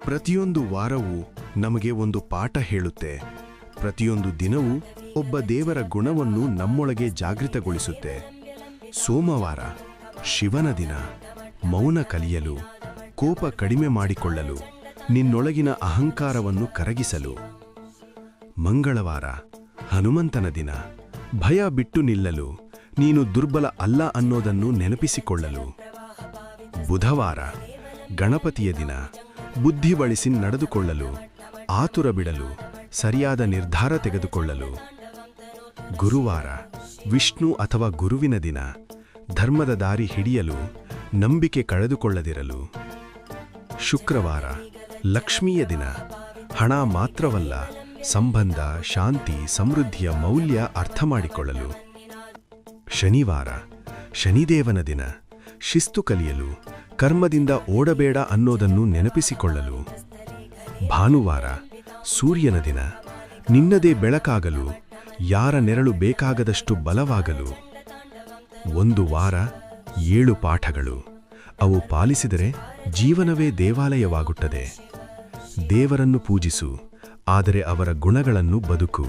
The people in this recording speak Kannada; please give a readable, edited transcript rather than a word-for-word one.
ಪ್ರತಿಯೊಂದು ವಾರವೂ ನಮಗೆ ಒಂದು ಪಾಠ ಹೇಳುತ್ತೆ. ಪ್ರತಿಯೊಂದು ದಿನವೂ ಒಬ್ಬ ದೇವರ ಗುಣವನ್ನು ನಮ್ಮೊಳಗೆ ಜಾಗೃತಗೊಳಿಸುತ್ತೆ. ಸೋಮವಾರ ಶಿವನ ದಿನ. ಮೌನ ಕಲಿಯಲು, ಕೋಪ ಕಡಿಮೆ ಮಾಡಿಕೊಳ್ಳಲು, ನಿನ್ನೊಳಗಿನ ಅಹಂಕಾರವನ್ನು ಕರಗಿಸಲು. ಮಂಗಳವಾರ ಹನುಮಂತನ ದಿನ. ಭಯ ಬಿಟ್ಟು ನಿಲ್ಲಲು, ನೀನು ದುರ್ಬಲ ಅಲ್ಲ ಅನ್ನೋದನ್ನು ನೆನಪಿಸಿಕೊಳ್ಳಲು. ಬುಧವಾರ ಗಣಪತಿಯ ದಿನ. ಬುದ್ಧಿ ಬಳಸಿ ನಡೆದುಕೊಳ್ಳಲು, ಆತುರ ಬಿಡಲು, ಸರಿಯಾದ ನಿರ್ಧಾರ ತೆಗೆದುಕೊಳ್ಳಲು. ಗುರುವಾರ ವಿಷ್ಣು ಅಥವಾ ಗುರುವಿನ ದಿನ. ಧರ್ಮದ ದಾರಿ ಹಿಡಿಯಲು, ನಂಬಿಕೆ ಕಳೆದುಕೊಳ್ಳದಿರಲು. ಶುಕ್ರವಾರ ಲಕ್ಷ್ಮಿಯ ದಿನ. ಹಣ ಮಾತ್ರವಲ್ಲ, ಸಂಬಂಧ, ಶಾಂತಿ, ಸಮೃದ್ಧಿಯ ಮೌಲ್ಯ ಅರ್ಥ ಮಾಡಿಕೊಳ್ಳಲು. ಶನಿವಾರ ಶನಿದೇವನ ದಿನ. ಶಿಸ್ತು ಕಲಿಯಲು, ಕರ್ಮದಿಂದ ಓಡಬೇಡ ಅನ್ನೋದನ್ನು ನೆನಪಿಸಿಕೊಳ್ಳಲು. ಭಾನುವಾರ ಸೂರ್ಯನ ದಿನ. ನಿನ್ನದೇ ಬೆಳಕಾಗಲು, ಯಾರ ನೆರಳು ಬೇಕಾಗದಷ್ಟು ಬಲವಾಗಲು. ಒಂದು ವಾರ 7 ಪಾಠಗಳು. ಅವು ಪಾಲಿಸಿದರೆ ಜೀವನವೇ ದೇವಾಲಯವಾಗುತ್ತದೆ. ದೇವರನ್ನು ಪೂಜಿಸು, ಆದರೆ ಅವರ ಗುಣಗಳನ್ನು ಬದುಕು.